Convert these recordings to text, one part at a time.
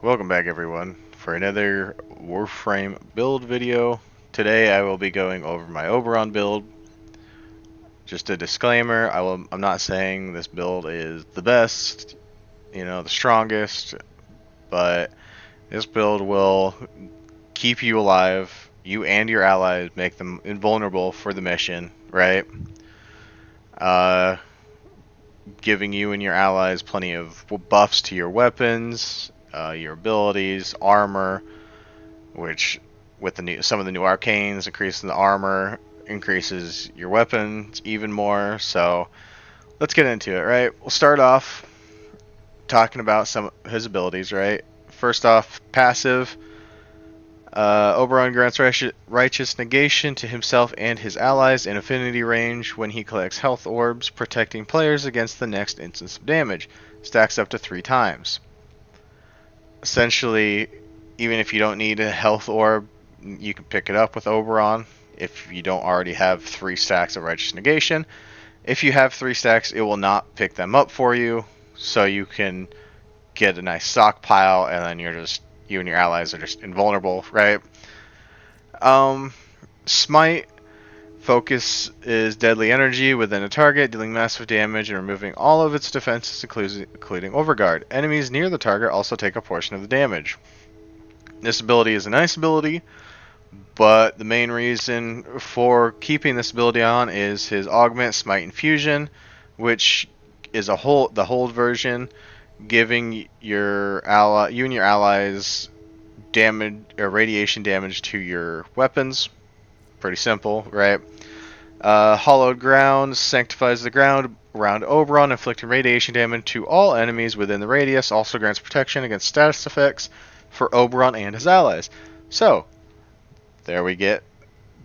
Welcome back everyone for another Warframe build video. Today I will be going over my Oberon build. Just a disclaimer, I'm not saying this build is the best, the strongest, but this build will keep you alive, you and your allies, make them invulnerable for the mission, right? Uh, Giving you and your allies plenty of buffs to your weapons, your abilities, armor, which with some of the new arcanes increasing the armor increases your weapons even more. So let's get into it, right? We'll start off talking about some of his abilities, right? First off, passive. Oberon grants righteous negation to himself and his allies in affinity range when he collects health orbs, protecting players against the next instance of damage. Stacks up to 3 times. Essentially, even if you don't need a health orb, you can pick it up with Oberon if you don't already have 3 stacks of righteous negation. If you have 3 stacks, it will not pick them up for you, so you can get a nice stockpile, and then you and your allies are just invulnerable, right? Smite focus is deadly energy within a target, dealing massive damage and removing all of its defenses, including overguard. Enemies near the target also take a portion of the damage. This ability is a nice ability, but the main reason for keeping this ability on is his augment, Smite and Fusion, which is the hold version, giving you and your allies damage or radiation damage to your weapons. Pretty simple, right? Hollowed Ground sanctifies the ground around Oberon, inflicting radiation damage to all enemies within the radius. Also grants protection against status effects for Oberon and his allies. So, there we get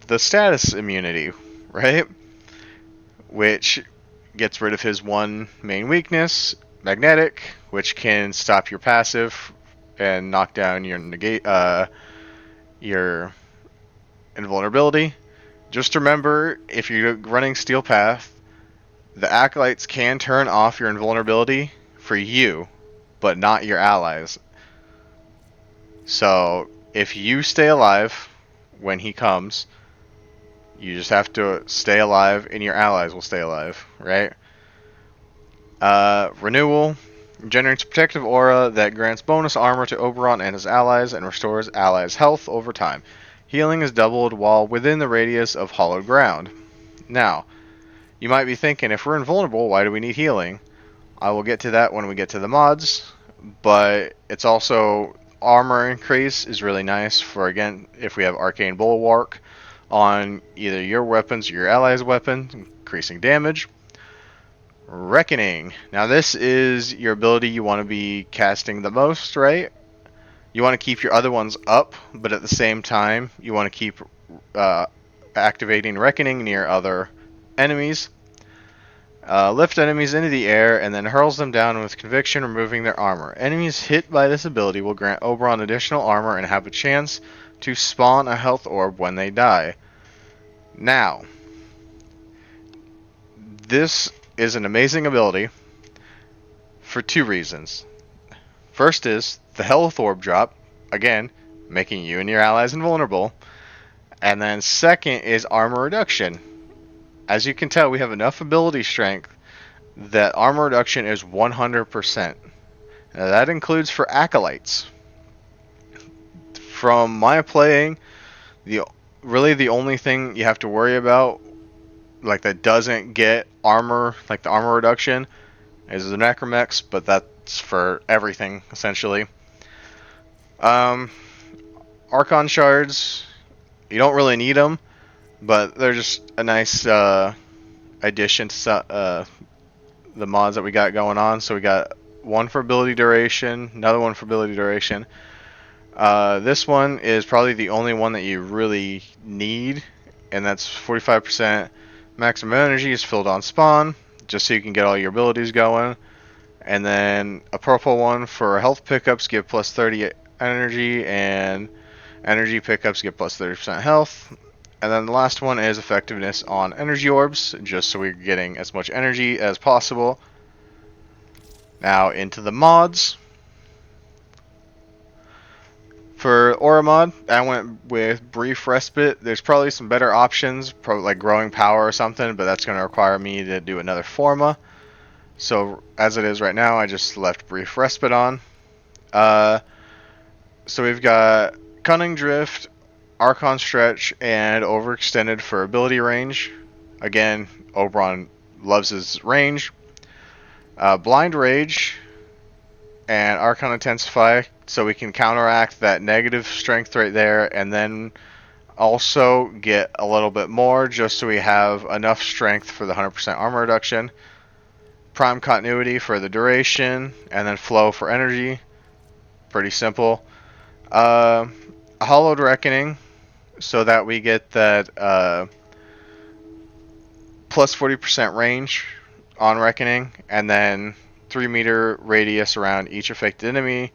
the status immunity, right? Which gets rid of his one main weakness, magnetic, which can stop your passive and knock down your invulnerability. Just remember, if you're running Steel Path, the acolytes can turn off your invulnerability for you, but not your allies. So if you stay alive when he comes, you just have to stay alive and your allies will stay alive, right? Renewal generates a protective aura that grants bonus armor to Oberon and his allies and restores allies' health over time. Healing is doubled while within the radius of hollowed ground. Now, you might be thinking, if we're invulnerable, why do we need healing? I will get to that when we get to the mods, but it's also armor increase is really nice for, again, if we have Arcane Bulwark on either your weapons or your allies' weapon, increasing damage. Reckoning. Now this is your ability you want to be casting the most, right? You want to keep your other ones up, but at the same time, you want to keep activating Reckoning near other enemies. Lift enemies into the air and then hurls them down with conviction, removing their armor. Enemies hit by this ability will grant Oberon additional armor and have a chance to spawn a health orb when they die. Now, this is an amazing ability for 2 reasons. First is the health orb drop, again, making you and your allies invulnerable. And then second is armor reduction. As you can tell, we have enough ability strength that armor reduction is 100%. Now that includes for acolytes. From my playing, really the only thing you have to worry about, like that doesn't get armor, like the armor reduction, is the necromex, but that's for everything essentially. Archon shards, you don't really need them, but they're just a nice addition to the mods that we got going on. So we got one for ability duration, another one for ability duration. This one is probably the only one that you really need, and that's 45% maximum energy is filled on spawn, just so you can get all your abilities going. And then a purple one for health pickups, give plus 30 energy, and energy pickups give plus 30% health. And then the last one is effectiveness on energy orbs, just so we're getting as much energy as possible. Now into the mods. For Aura mod, I went with Brief Respite. There's probably some better options, like Growing Power or something, but that's going to require me to do another Forma. So as it is right now, I just left Brief Respite on. So we've got Cunning Drift, Archon Stretch, and Overextended for ability range. Again, Oberon loves his range. Blind Rage and Archon Intensify, so we can counteract that negative strength right there, and then also get a little bit more just so we have enough strength for the 100% armor reduction. Prime Continuity for the duration, and then Flow for energy. Pretty simple. Hollowed Reckoning, so that we get that plus 40% range on Reckoning, and then 3-meter radius around each affected enemy,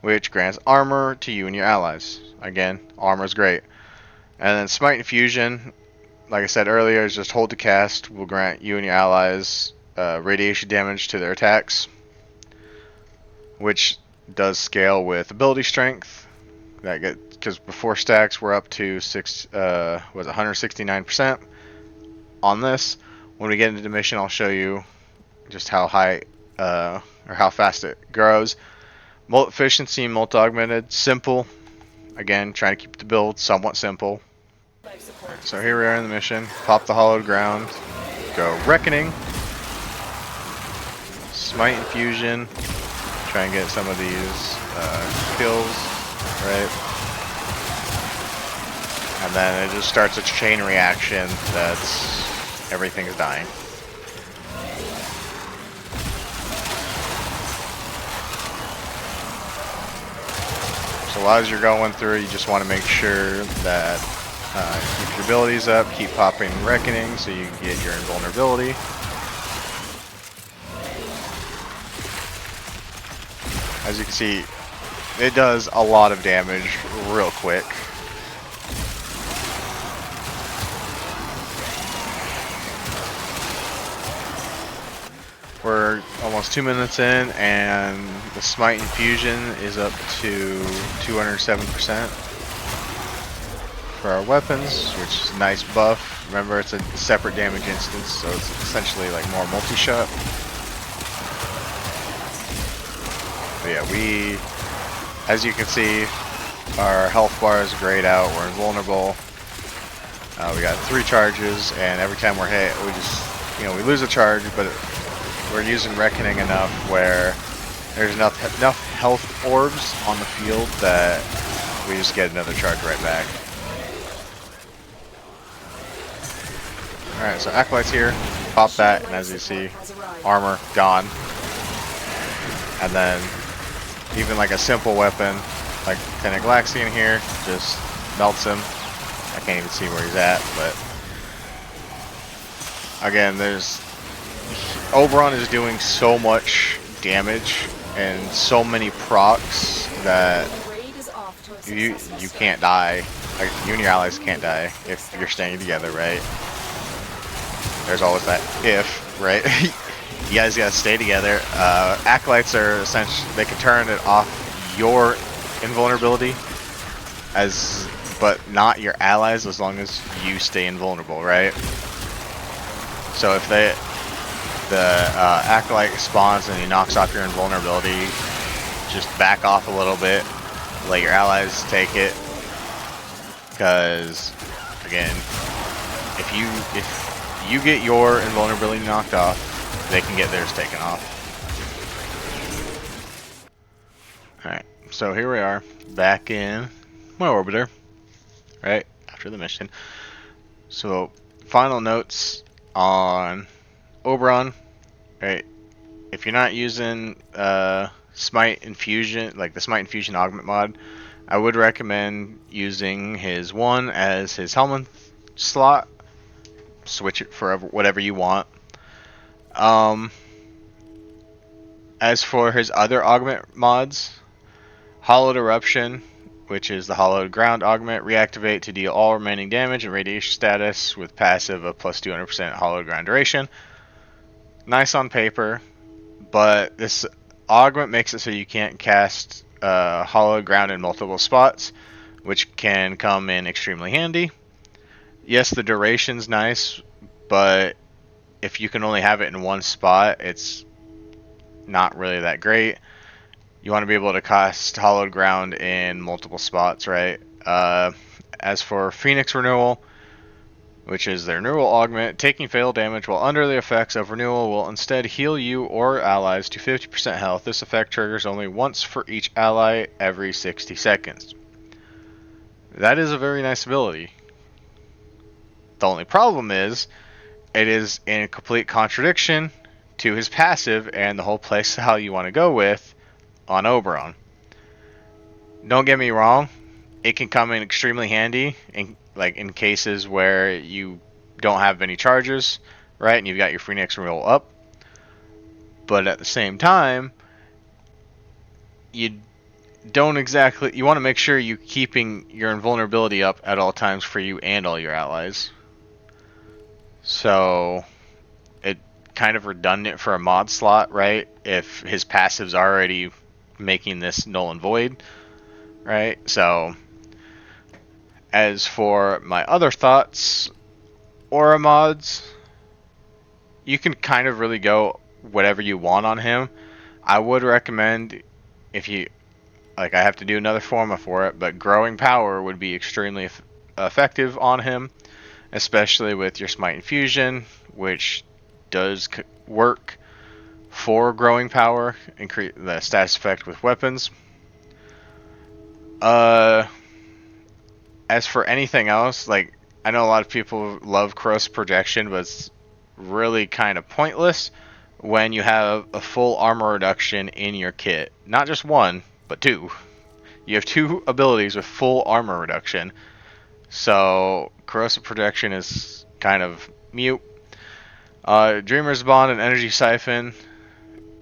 which grants armor to you and your allies. Again, armor is great. And then Smite Infusion, like I said earlier, is just hold to cast, will grant you and your allies radiation damage to their attacks, which does scale with ability strength. Because before stacks we're up to 169% on this. When we get into the mission, I'll show you just how high or how fast it grows. Molt efficiency, molt augmented, simple. Again, trying to keep the build somewhat simple. Right, so here we are in the mission. Pop the hollowed ground. Go Reckoning. Smite Infusion. Try and get some of these kills, right? And then it just starts a chain reaction that's everything's dying. So as you're going through, you just want to make sure that keep your abilities up, keep popping Reckoning so you can get your invulnerability. As you can see, it does a lot of damage real quick. We're almost 2 minutes in, and the Smite Infusion is up to 207% for our weapons, which is a nice buff. Remember, it's a separate damage instance, so it's essentially like more multi-shot. But yeah, as you can see, our health bar is grayed out. We're invulnerable. We got 3 charges, and every time we're hit, we lose a charge, but we're using Reckoning enough where there's enough health orbs on the field that we just get another charge right back. Alright, so Acolyte's here. Pop that, and as you see, armor gone. And then even like a simple weapon like Teneglaxian here just melts him. I can't even see where he's at, but again, Oberon is doing so much damage and so many procs that you can't die. Like, you and your allies can't die if you're staying together, right? There's always that if, right? You guys gotta stay together. Acolytes are essentially, they can turn it off your invulnerability but not your allies, as long as you stay invulnerable, right? So if the Acolyte spawns and he knocks off your invulnerability, just back off a little bit, let your allies take it, because again, if you get your invulnerability knocked off, they can get theirs taken off. Alright, so here we are, back in my orbiter, right, after the mission. So, final notes on Oberon, right, if you're not using Smite Infusion, like the Smite Infusion Augment mod, I would recommend using his one as his Helminth slot. Switch it for whatever you want. As for his other augment mods, Hollowed Eruption, which is the Hollowed Ground augment, reactivate to deal all remaining damage and radiation status with passive of plus 200% Hollowed Ground duration. Nice on paper, but this augment makes it so you can't cast hollowed ground in multiple spots, which can come in extremely handy. Yes, the duration's nice, but if you can only have it in one spot, it's not really that great. You want to be able to cast hollowed ground in multiple spots, right? As for Phoenix Renewal, which is their renewal augment, taking fatal damage while under the effects of renewal will instead heal you or allies to 50% health. This effect triggers only once for each ally every 60 seconds. That is a very nice ability. The only problem is, it is in complete contradiction to his passive and the whole playstyle you want to go with on Oberon. Don't get me wrong, it can come in extremely handy in cases where you don't have any charges, right? And you've got your Phoenix Renewal up. But at the same time, you want to make sure you're keeping your invulnerability up at all times for you and all your allies. So it kind of redundant for a mod slot, right? If his passive's already making this null and void, right? So as for my other thoughts, aura mods, you can kind of really go whatever you want on him. I would recommend, if you I have to do another forma for it, but growing power would be extremely effective on him, especially with your Smite Infusion, which does work for growing power, increase the status effect with weapons. As for anything else, I know a lot of people love corrosive projection, but it's really kind of pointless when you have a full armor reduction in your kit. Not just one, but two. You have two abilities with full armor reduction. So corrosive projection is kind of mute. Dreamer's Bond and Energy Siphon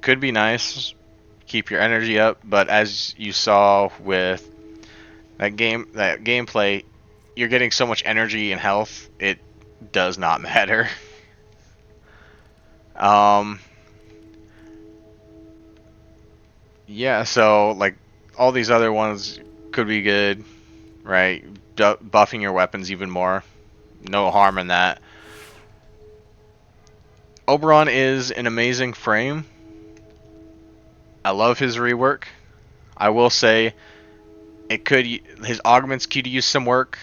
could be nice. Keep your energy up, but as you saw with that gameplay, you're getting so much energy and health, it does not matter. Yeah, so all these other ones could be good, right? Buffing your weapons even more. No harm in that. Oberon is an amazing frame. I love his rework. I will say his augments could use some work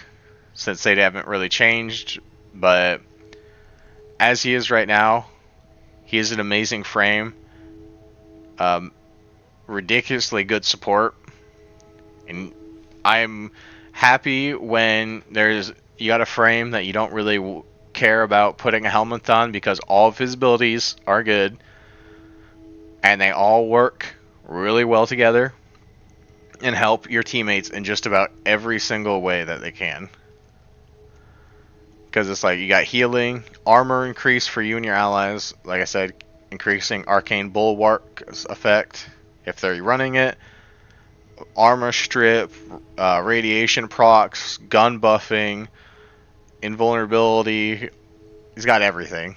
since they haven't really changed, but as he is right now, he is an amazing frame. Ridiculously good support, and I'm happy when you got a frame that you don't really care about putting a helmet on, because all of his abilities are good and they all work really well together and help your teammates in just about every single way that they can. Because it's you got healing, armor increase for you and your allies, like I said, increasing arcane bulwark effect if they're running it, armor strip, radiation procs, gun buffing, invulnerability. He's got everything.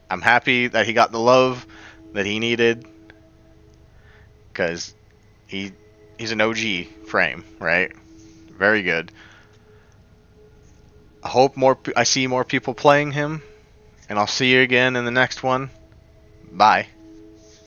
I'm happy that he got the love that he needed, because he's an OG frame, right? Very good. I hope I see more people playing him, and I'll see you again in the next one. Bye.